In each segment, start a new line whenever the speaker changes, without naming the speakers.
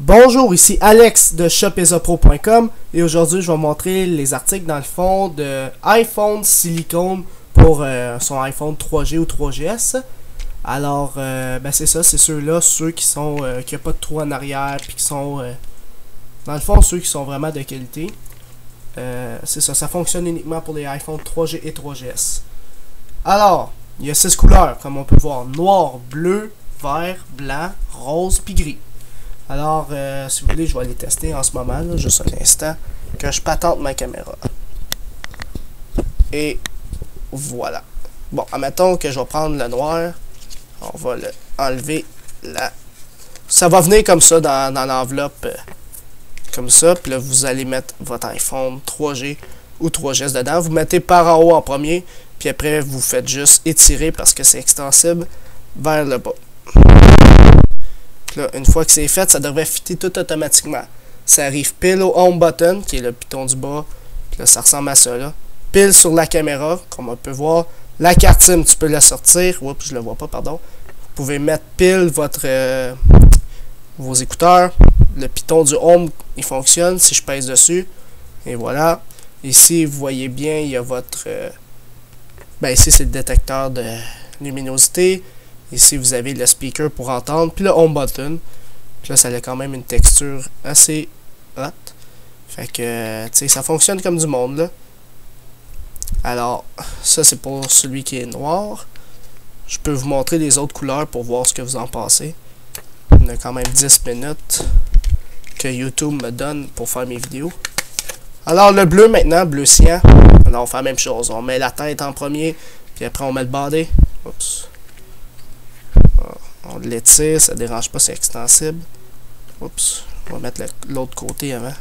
Bonjour, ici Alex de shopesapro.com et aujourd'hui je vais vous montrer les articles dans le fond de iPhone Silicone pour son iPhone 3G ou 3GS. Alors c'est ça, c'est ceux-là, ceux qui sont qui n'ont pas de trou en arrière puis qui sont dans le fond ceux qui sont vraiment de qualité. C'est ça, ça fonctionne uniquement pour les iPhone 3G et 3GS. Alors, il y a 6 couleurs comme on peut voir: noir, bleu, vert, blanc, rose puis gris. Alors, si vous voulez, je vais les tester en ce moment, là, juste un instant, que je patente ma caméra. Et voilà. Bon, admettons que je vais prendre le noir. On va le enlever là. Ça va venir comme ça dans l'enveloppe, comme ça. Puis là, vous allez mettre votre iPhone 3G ou 3GS dedans. Vous mettez par en haut en premier, puis après, vous faites juste étirer parce que c'est extensible vers le bas. Là, une fois que c'est fait, ça devrait fitter tout automatiquement. Ça arrive pile au home button, qui est le piton du bas. Puis là, ça ressemble à ça, là. Pile sur la caméra, comme on peut voir. La carte SIM, tu peux la sortir. Oups, je le vois pas, pardon. Vous pouvez mettre pile vos écouteurs. Le piton du home, il fonctionne si je pèse dessus. Et voilà. Ici, vous voyez bien, il y a votre... ici, c'est le détecteur de luminosité. Ici, vous avez le speaker pour entendre, puis le home button. Puis là, ça a quand même une texture assez hot. Fait que, tu sais, ça fonctionne comme du monde, là. Alors, ça, c'est pour celui qui est noir. Je peux vous montrer les autres couleurs pour voir ce que vous en pensez. On a quand même 10 minutes que YouTube me donne pour faire mes vidéos. Alors, le bleu, maintenant, bleu cyan. Alors, on fait la même chose. On met la tête en premier, puis après, on met le body. Oups. On l'étire, ça dérange pas, c'est extensible. Oups, on va mettre l'autre côté avant.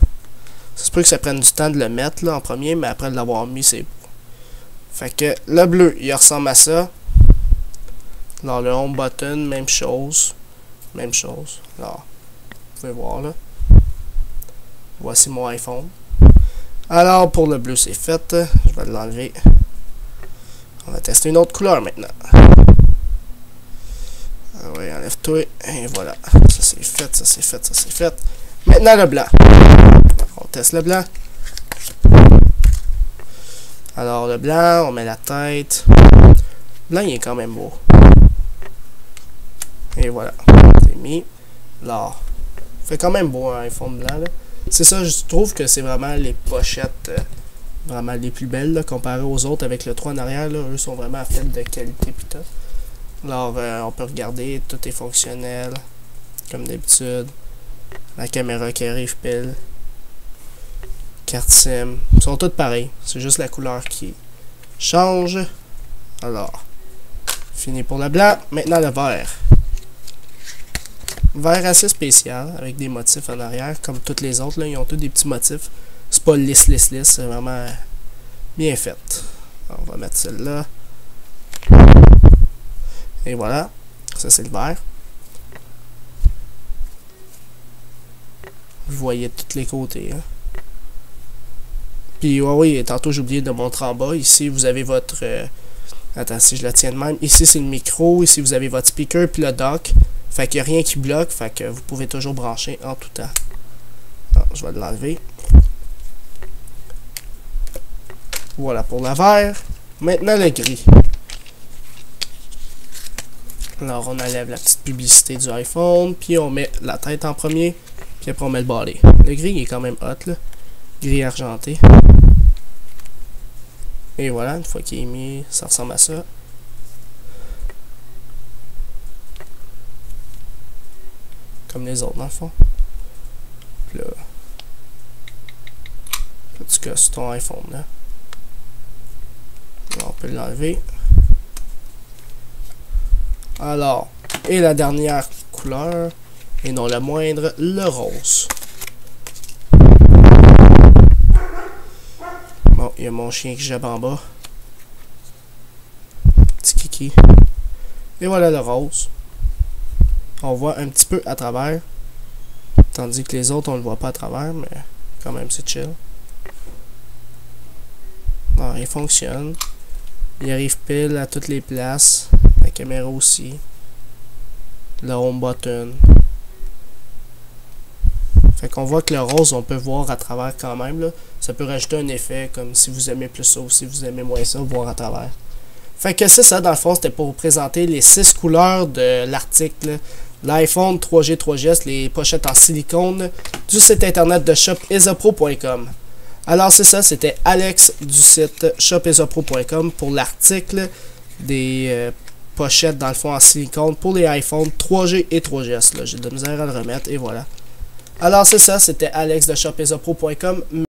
Ça se peut que ça prenne du temps de le mettre là en premier, mais après de l'avoir mis, c'est beau. Fait que le bleu, il ressemble à ça. Alors le home button, même chose. Même chose. Alors, vous pouvez voir là. Voici mon iPhone. Alors pour le bleu, c'est fait. Je vais l'enlever. On va tester une autre couleur maintenant. Ah oui, enlève-toi. Et voilà. Ça c'est fait, ça c'est fait, ça c'est fait. Maintenant le blanc. On teste le blanc. Alors le blanc, on met la tête. Le blanc, il est quand même beau. Et voilà. C'est mis. Alors, fait quand même beau un iPhone blanc, là. C'est ça, je trouve que c'est vraiment les pochettes vraiment les plus belles, là, comparées aux autres avec le 3 en arrière, là. Eux sont vraiment faites de qualité pis tout. Alors, on peut regarder, tout est fonctionnel, comme d'habitude. La caméra qui arrive pile. Carte SIM. Ils sont toutes pareilles. C'est juste la couleur qui change. Alors, fini pour le blanc. Maintenant, le vert. Vert assez spécial, avec des motifs en arrière, comme toutes les autres. Là, ils ont tous des petits motifs. C'est pas lisse. C'est vraiment bien fait. Alors, on va mettre celle-là. Et voilà, ça c'est le vert. Vous voyez de tous les côtés. Hein. Puis oui, tantôt j'ai oublié de montrer en bas. Ici vous avez votre... attends, si je la tiens de même. Ici c'est le micro. Ici vous avez votre speaker puis le dock. Fait qu'il n'y a rien qui bloque. Fait que vous pouvez toujours brancher en tout temps. Alors, je vais l'enlever. Voilà pour le vert. Maintenant le gris. Alors, on enlève la petite publicité du iPhone, puis on met la tête en premier, puis après on met le body. Le gris il est quand même hot, là. Gris argenté. Et voilà, une fois qu'il est mis, ça ressemble à ça. Comme les autres, dans le fond. Puis là, tu casses ton iPhone, là. Là, on peut l'enlever. Alors, et la dernière couleur, et non la moindre, le rose. Bon, il y a mon chien qui jappe en bas. Petit kiki. Et voilà le rose. On voit un petit peu à travers. Tandis que les autres, on le voit pas à travers, mais quand même c'est chill. Alors, il fonctionne. Il arrive pile à toutes les places. La caméra aussi. Le home button. Fait qu'on voit que le rose, on peut voir à travers quand même, là. Ça peut rajouter un effet, comme si vous aimez plus ça ou si vous aimez moins ça, voir à travers. Fait que c'est ça, dans le fond, c'était pour vous présenter les 6 couleurs de l'article. L'iPhone 3G 3GS, les pochettes en silicone du site internet de shopesapro.com. Alors c'est ça, c'était Alex du site shopesapro.com pour l'article des pochettes dans le fond en silicone pour les iPhone 3G et 3GS. J'ai de la misère à le remettre et voilà. Alors c'est ça, c'était Alex de shopesapro.com.